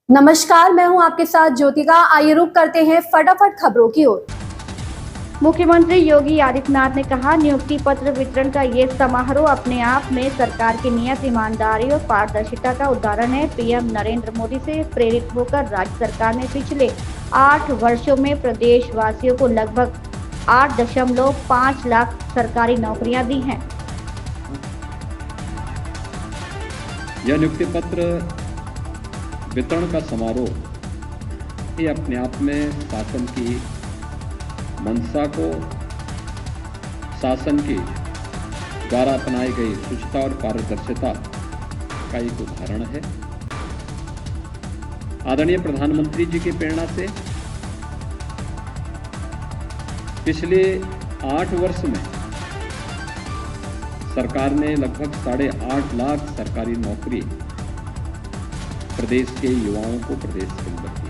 नमस्कार, मैं हूं आपके साथ ज्योतिका। आइए रुक करते हैं फटाफट खबरों की ओर। मुख्यमंत्री योगी आदित्यनाथ ने कहा, नियुक्ति पत्र वितरण का ये समारोह अपने आप में सरकार की नियत, ईमानदारी और पारदर्शिता का उदाहरण है। पीएम नरेंद्र मोदी से प्रेरित होकर राज्य सरकार ने पिछले 8 वर्षों में प्रदेशवासियों को लगभग 8.5 लाख सरकारी नौकरियां दी हैं। यह नियुक्ति पत्र वितरण का समारोह ये अपने आप में शासन की मंशा को, शासन की द्वारा अपनाई गई शुचिता और पारदर्शिता का एक उदाहरण है। आदरणीय प्रधानमंत्री जी की प्रेरणा से पिछले 8 वर्ष में सरकार ने लगभग 8.5 लाख सरकारी नौकरी प्रदेश के युवाओं को प्रदेश के अंदर दी।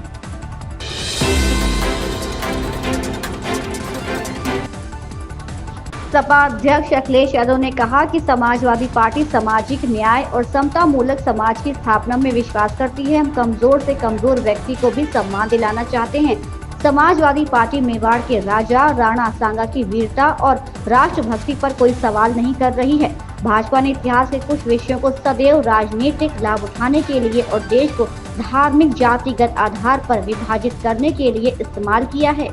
सपा अध्यक्ष अखिलेश यादव ने कहा कि समाजवादी पार्टी सामाजिक न्याय और समता मूलक समाज की स्थापना में विश्वास करती है। हम कमजोर से कमजोर व्यक्ति को भी सम्मान दिलाना चाहते हैं। समाजवादी पार्टी मेवाड़ के राजा राणा सांगा की वीरता और राष्ट्रभक्ति पर कोई सवाल नहीं कर रही है। भाजपा ने इतिहास के कुछ विषयों को सदैव राजनीतिक लाभ उठाने के लिए और देश को धार्मिक जातिगत आधार पर विभाजित करने के लिए इस्तेमाल किया है।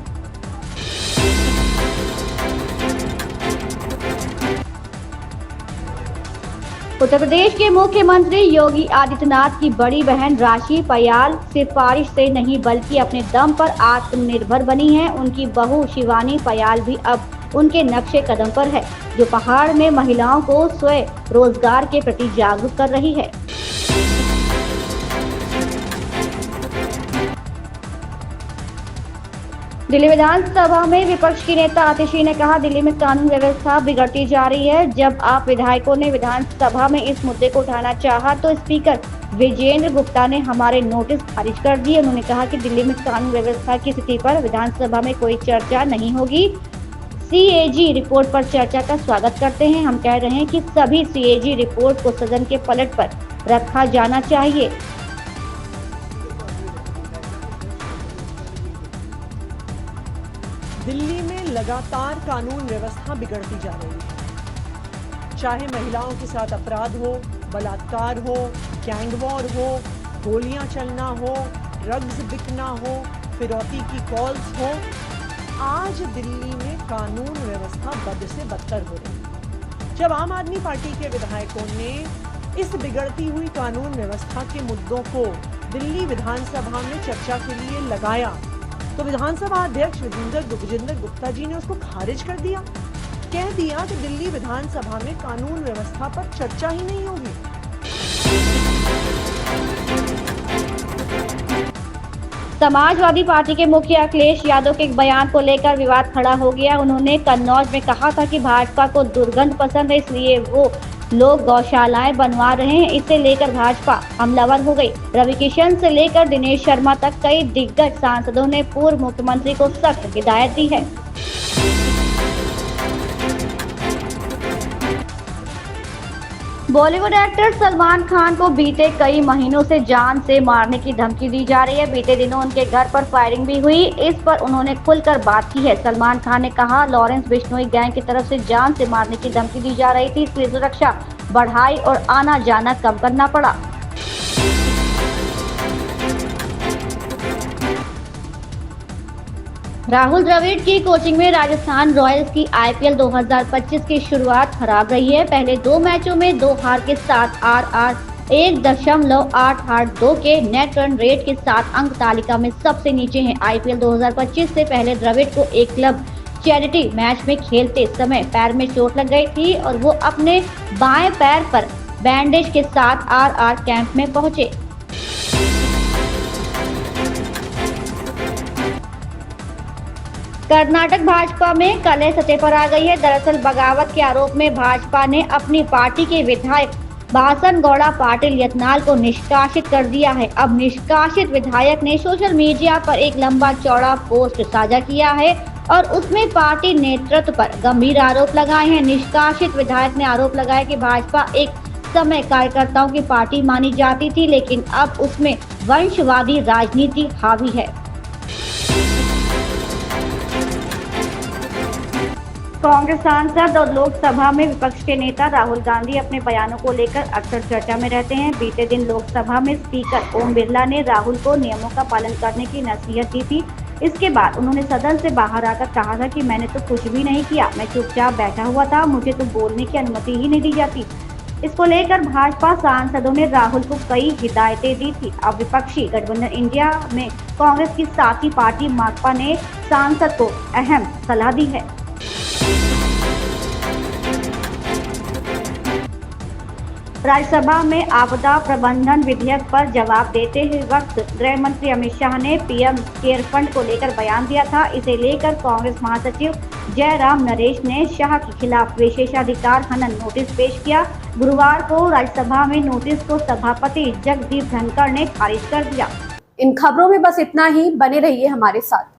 उत्तर प्रदेश के मुख्यमंत्री योगी आदित्यनाथ की बड़ी बहन राशि पयाल सिफारिश से नहीं बल्कि अपने दम पर आत्मनिर्भर बनी है। उनकी बहू शिवानी पयाल भी अब उनके नक्शे कदम पर है, जो पहाड़ में महिलाओं को स्वयं रोजगार के प्रति जागरूक कर रही है। दिल्ली विधानसभा में विपक्ष की नेता आतिशी ने कहा, दिल्ली में कानून व्यवस्था बिगड़ती जा रही है। जब आप विधायकों ने विधानसभा में इस मुद्दे को उठाना चाहा तो स्पीकर विजेंद्र गुप्ता ने हमारे नोटिस खारिज कर दिए। उन्होंने कहा कि दिल्ली में कानून व्यवस्था की स्थिति पर विधानसभा में कोई चर्चा नहीं होगी। सीएजी रिपोर्ट पर चर्चा का स्वागत करते हैं। हम कह रहे हैं कि सभी सीएजी रिपोर्ट को सदन के पलट पर रखा जाना चाहिए। दिल्ली में लगातार कानून व्यवस्था बिगड़ती जा रही है। चाहे महिलाओं के साथ अपराध हो, बलात्कार हो, गैंग वॉर हो, गोलियां चलना हो, ड्रग्स बिकना हो, फिरौती की कॉल्स हो, आज दिल्ली में कानून व्यवस्था बद से बदतर हो रही है। जब आम आदमी पार्टी के विधायकों ने इस बिगड़ती हुई कानून व्यवस्था के मुद्दों को दिल्ली विधानसभा में चर्चा के लिए लगाया तो विधानसभा अध्यक्ष विजेंद्र गुप्ता जी ने उसको खारिज कर दिया। कह दिया कि दिल्ली विधानसभा में कानून व्यवस्था पर चर्चा ही नहीं होगी। समाजवादी पार्टी के मुखिया अखिलेश यादव के एक बयान को लेकर विवाद खड़ा हो गया। उन्होंने कन्नौज में कहा था कि भाजपा को दुर्गंध पसंद है, इसलिए वो लोग गौशालाएं बनवा रहे हैं। इसे लेकर भाजपा हमलावर हो गई। रवि किशन से लेकर दिनेश शर्मा तक कई दिग्गज सांसदों ने पूर्व मुख्यमंत्री को सख्त हिदायत दी है। बॉलीवुड एक्टर सलमान खान को बीते कई महीनों से जान से मारने की धमकी दी जा रही है। बीते दिनों उनके घर पर फायरिंग भी हुई। इस पर उन्होंने खुलकर बात की है। सलमान खान ने कहा, लॉरेंस बिश्नोई गैंग की तरफ से जान से मारने की धमकी दी जा रही थी, इसलिए सुरक्षा बढ़ाई और आना जाना कम करना पड़ा। राहुल द्रविड़ की कोचिंग में राजस्थान रॉयल्स की आईपीएल 2025 की शुरुआत खराब रही है। पहले 2 मैचों में 2 हार के साथ आरआर 1.882 के नेट रन रेट के साथ अंक तालिका में सबसे नीचे हैं। आईपीएल 2025 से पहले द्रविड़ को एक क्लब चैरिटी मैच में खेलते समय पैर में चोट लग गई थी और वो अपने बाएं पैर पर बैंडेज के साथ आरआर कैंप में पहुंचे। कर्नाटक भाजपा में कलह सतह पर आ गई है। दरअसल बगावत के आरोप में भाजपा ने अपनी पार्टी के विधायक भासन गौड़ा पाटिल यत्नाल को निष्कासित कर दिया है। अब निष्कासित विधायक ने सोशल मीडिया पर एक लंबा चौड़ा पोस्ट साझा किया है और उसमें पार्टी नेतृत्व पर गंभीर आरोप लगाए हैं। निष्कासित विधायक ने आरोप लगाया कि भाजपा एक समय कार्यकर्ताओं की पार्टी मानी जाती थी, लेकिन अब उसमें वंशवादी राजनीति हावी है। कांग्रेस सांसद और लोकसभा में विपक्ष के नेता राहुल गांधी अपने बयानों को लेकर अक्सर चर्चा में रहते हैं। बीते दिन लोकसभा में स्पीकर ओम बिरला ने राहुल को नियमों का पालन करने की नसीहत दी थी। इसके बाद उन्होंने सदन से बाहर आकर कहा था कि मैंने तो कुछ भी नहीं किया, मैं चुपचाप बैठा हुआ था, मुझे तो बोलने की अनुमति ही नहीं दी जाती। इसको लेकर भाजपा सांसदों ने राहुल को कई हिदायतें दी थी। अब विपक्षी गठबंधन इंडिया में कांग्रेस की साथी पार्टी माकपा ने सांसद को अहम सलाह दी है। राज्यसभा में आपदा प्रबंधन विधेयक पर जवाब देते हुए वक्त गृह मंत्री अमित शाह ने पीएम केयर फंड को लेकर बयान दिया था। इसे लेकर कांग्रेस महासचिव जयराम नरेश ने शाह के खिलाफ विशेषाधिकार हनन नोटिस पेश किया। गुरुवार को राज्यसभा में नोटिस को सभापति जगदीप धनखड़ ने खारिज कर दिया। इन खबरों में बस इतना ही, बने रहिए हमारे साथ।